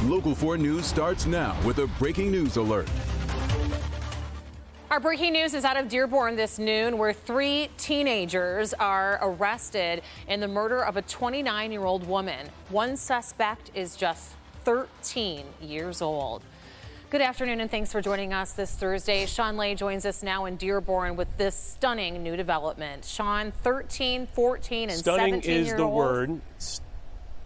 Local 4 News starts now with a breaking news alert. Our breaking news is out of Dearborn this noon, where 3 teenagers are arrested in the murder of a 29-year-old woman. One suspect is just 13 years old. Good afternoon, and thanks for joining us this Thursday. Sean Lay joins us now in Dearborn with this stunning new development. Sean, 13, 14, and 17-year-old. Stunning is the word.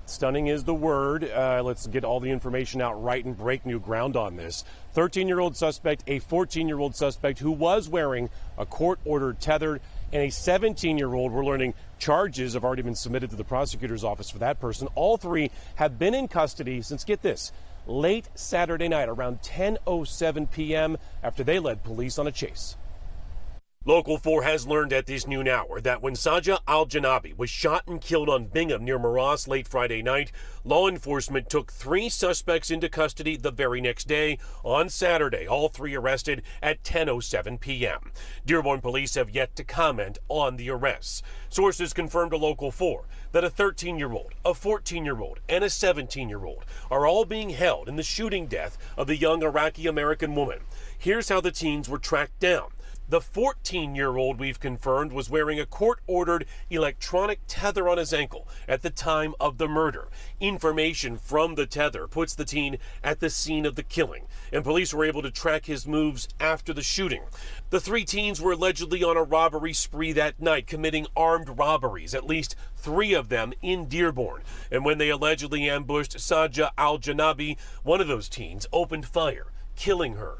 Stunning is the word. Let's get all the information out right and break new ground on this. 13-year-old suspect, a 14-year-old suspect who was wearing a court-ordered tether, and a 17-year-old. We're learning charges have already been submitted to the prosecutor's office for that person. All 3 have been in custody since, get this, late Saturday night around 10:07 p.m. after they led police on a chase. Local 4 has learned at this noon hour that when Saja Al-Janabi was shot and killed on Bingham near Maras late Friday night, law enforcement took 3 suspects into custody the very next day. On Saturday, all 3 arrested at 10:07 p.m. Dearborn police have yet to comment on the arrests. Sources confirmed to Local 4 that a 13-year-old, a 14-year-old, and a 17-year-old are all being held in the shooting death of the young Iraqi-American woman. Here's how the teens were tracked down. The 14-year-old, we've confirmed, was wearing a court-ordered electronic tether on his ankle at the time of the murder. Information from the tether puts the teen at the scene of the killing, and police were able to track his moves after the shooting. The 3 teens were allegedly on a robbery spree that night, committing armed robberies, at least 3 of them in Dearborn. And when they allegedly ambushed Saja Al-Janabi, one of those teens opened fire, killing her.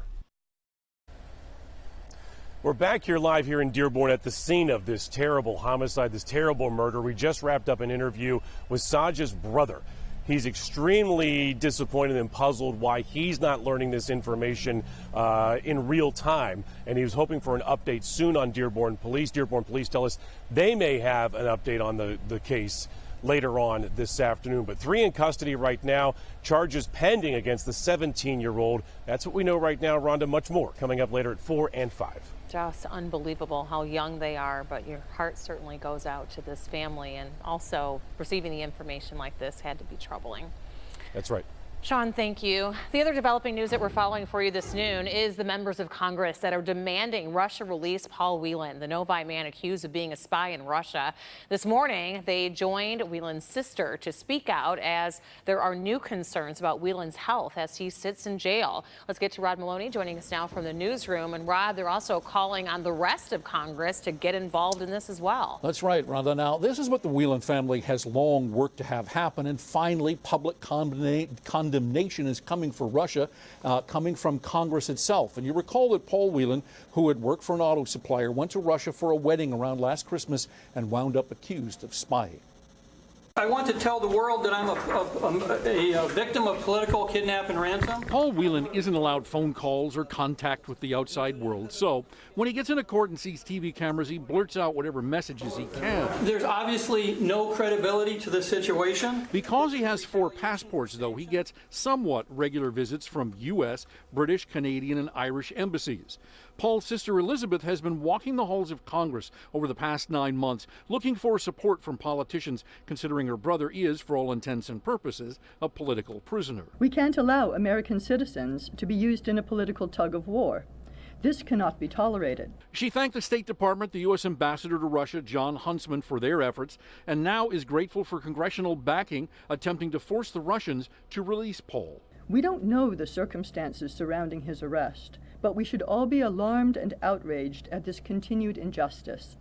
We're back here live here in Dearborn at the scene of this terrible homicide, this terrible murder. We just wrapped up an interview with Saja's brother. He's extremely disappointed and puzzled why he's not learning this information in real time, and he was hoping for an update soon on Dearborn Police. Dearborn Police tell us they may have an update on the case later on this afternoon. But 3 in custody right now, charges pending against the 17-year-old. That's what we know right now. Rhonda, much more coming up later at 4 and 5. Just unbelievable how young they are, but your heart certainly goes out to this family, and also receiving the information like this had to be troubling. That's right. Sean, thank you. The other developing news that we're following for you this noon is the members of Congress that are demanding Russia release Paul Whelan, the Novi man accused of being a spy in Russia. This morning, they joined Whelan's sister to speak out as there are new concerns about Whelan's health as he sits in jail. Let's get to Rod Maloney joining us now from the newsroom. And Rod, they're also calling on the rest of Congress to get involved in this as well. That's right, Rhonda. Now, this is what the Whelan family has long worked to have happen, and finally public condemnation is coming for Russia, coming from Congress itself. And you recall that Paul Whelan, who had worked for an auto supplier, went to Russia for a wedding around last Christmas and wound up accused of spying. I want to tell the world that I'm a victim of political kidnap and ransom. Paul Whelan isn't allowed phone calls or contact with the outside world, so when he gets into court and sees TV cameras, he blurts out whatever messages he can. There's obviously no credibility to this situation. Because he has 4 passports, though, he gets somewhat regular visits from U.S., British, Canadian, and Irish embassies. Paul's sister Elizabeth has been walking the halls of Congress over the past 9 months, looking for support from politicians, considering her brother is, for all intents and purposes, a political prisoner. We can't allow American citizens to be used in a political tug of war. This cannot be tolerated. She thanked the State Department, the U.S. Ambassador to Russia, John Huntsman, for their efforts, and now is grateful for congressional backing, attempting to force the Russians to release Paul. We don't know the circumstances surrounding his arrest, but we should all be alarmed and outraged at this continued injustice.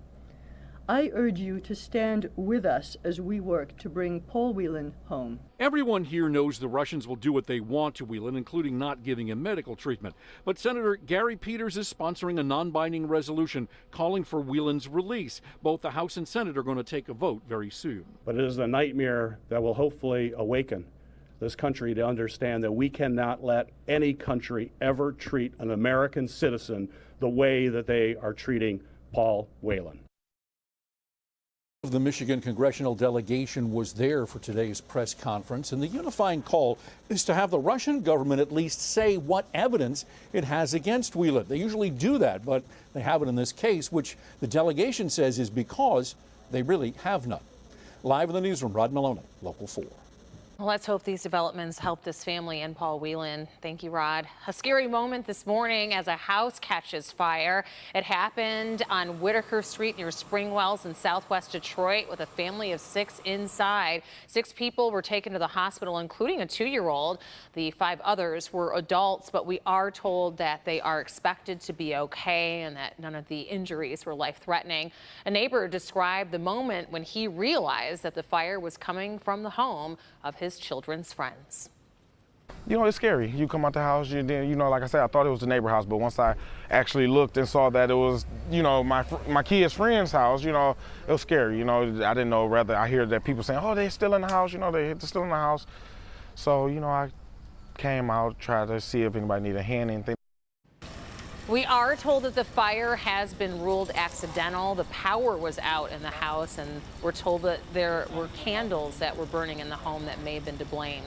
I urge you to stand with us as we work to bring Paul Whelan home. Everyone here knows the Russians will do what they want to Whelan, including not giving him medical treatment. But Senator Gary Peters is sponsoring a non-binding resolution calling for Whelan's release. Both the House and Senate are going to take a vote very soon. But it is a nightmare that will hopefully awaken this country to understand that we cannot let any country ever treat an American citizen the way that they are treating Paul Whelan. The Michigan congressional delegation was there for today's press conference, and the unifying call is to have the Russian government at least say what evidence it has against Whelan. They usually do that, but they haven't in this case, which the delegation says is because they really have none. Live in the newsroom, Rod Maloney, Local 4. Well, let's hope these developments help this family and Paul Whelan. Thank you, Rod. A scary moment this morning as a house catches fire. It happened on Whitaker Street near Springwells in southwest Detroit with a family of 6 inside. 6 people were taken to the hospital, including a 2-year-old. The 5 others were adults, but we are told that they are expected to be okay and that none of the injuries were life-threatening. A neighbor described the moment when he realized that the fire was coming from the home of his children's friends. You know, it's scary. You come out the house, you know, like I said, I thought it was the neighbor house, but once I actually looked and saw that it was, you know, my kid's friend's house, you know, it was scary. You know, I didn't know, rather I hear that people saying, oh, they're still in the house, you know, they're still in the house. So, you know, I came out, tried to see if anybody needed a hand or anything. We are told that the fire has been ruled accidental. The power was out in the house, and we're told that there were candles that were burning in the home that may have been to blame.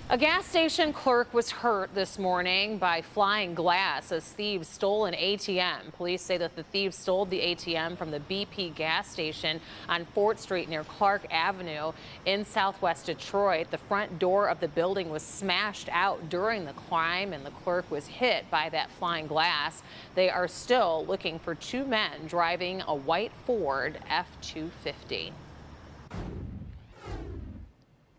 A gas station clerk was hurt this morning by flying glass as thieves stole an ATM. Police say that the thieves stole the ATM from the BP gas station on 4th Street near Clark Avenue in southwest Detroit. The front door of the building was smashed out during the crime, and the clerk was hit by that flying glass. They are still looking for 2 men driving a white Ford F-250.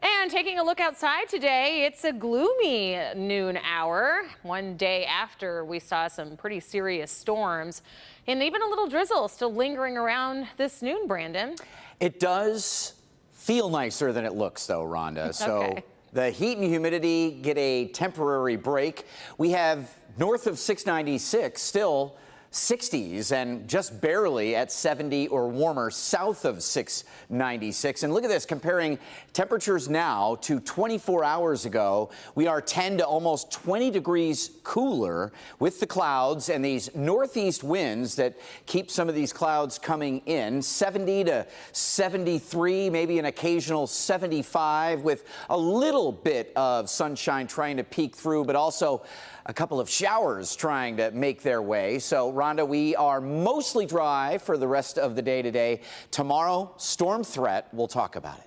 And taking a look outside today, it's a gloomy noon hour, one day after we saw some pretty serious storms and even a little drizzle still lingering around this noon, Brandon. It does feel nicer than it looks, though, Rhonda. So Okay. The heat and humidity get a temporary break. We have north of 696 still 60s and just barely at 70 or warmer south of 696. And look at this, comparing temperatures now to 24 hours ago. We are 10 to almost 20 degrees cooler with the clouds and these northeast winds that keep some of these clouds coming in. 70 to 73, maybe an occasional 75 with a little bit of sunshine trying to peek through, but also a couple of showers trying to make their way. So, Rhonda, we are mostly dry for the rest of the day today. Tomorrow, storm threat. We'll talk about it.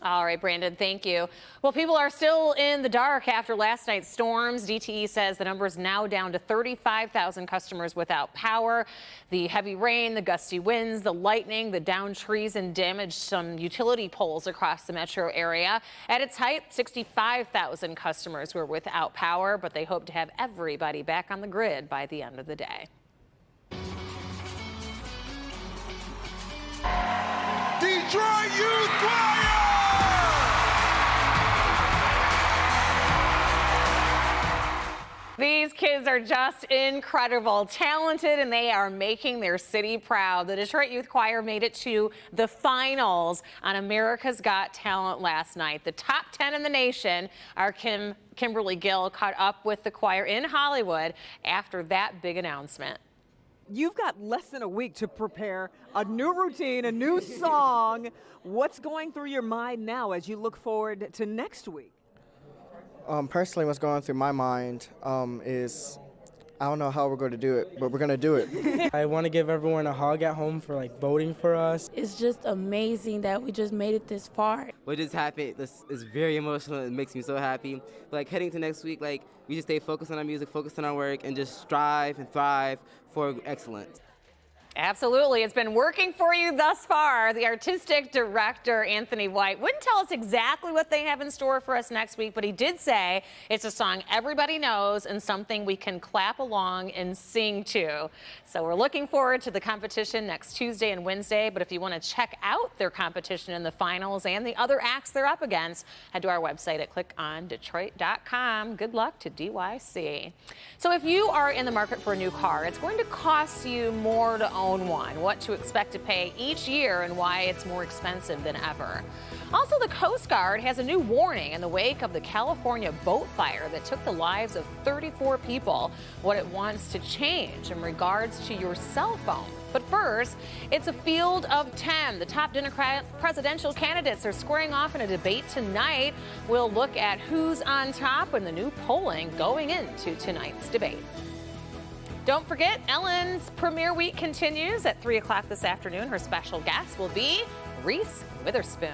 All right, Brandon, thank you. Well, people are still in the dark after last night's storms. DTE says the number is now down to 35,000 customers without power. The heavy rain, the gusty winds, the lightning, the downed trees and damaged some utility poles across the metro area. At its height, 65,000 customers were without power, but they hope to have everybody back on the grid by the end of the day. Detroit Youth Choir! These kids are just incredible, talented, and they are making their city proud. The Detroit Youth Choir made it to the finals on America's Got Talent last night. The top 10 in the nation. Our Kimberly Gill caught up with the choir in Hollywood after that big announcement. You've got less than a week to prepare a new routine, a new song. What's going through your mind now as you look forward to next week? Personally, what's going through my mind is I don't know how we're going to do it, but we're going to do it. I want to give everyone a hug at home for voting for us. It's just amazing that we just made it this far. What just happened, this is very emotional. It makes me so happy. Heading to next week, we just stay focused on our music, focused on our work, and just strive and thrive for excellence. Absolutely. It's been working for you thus far. The artistic director, Anthony White, wouldn't tell us exactly what they have in store for us next week, but he did say it's a song everybody knows and something we can clap along and sing to. So we're looking forward to the competition next Tuesday and Wednesday, but if you want to check out their competition in the finals and the other acts they're up against, head to our website at clickondetroit.com. Good luck to DYC. So if you are in the market for a new car, it's going to cost you more to own one, what to expect to pay each year and why it's more expensive than ever. Also, the Coast Guard has a new warning in the wake of the California boat fire that took the lives of 34 people, what it wants to change in regards to your cell phone. But first, it's a field of 10. The top Democrat presidential candidates are squaring off in a debate tonight. We'll look at who's on top in the new polling going into tonight's debate. Don't forget, Ellen's premiere week continues at 3 o'clock this afternoon. Her special guest will be Reese Witherspoon.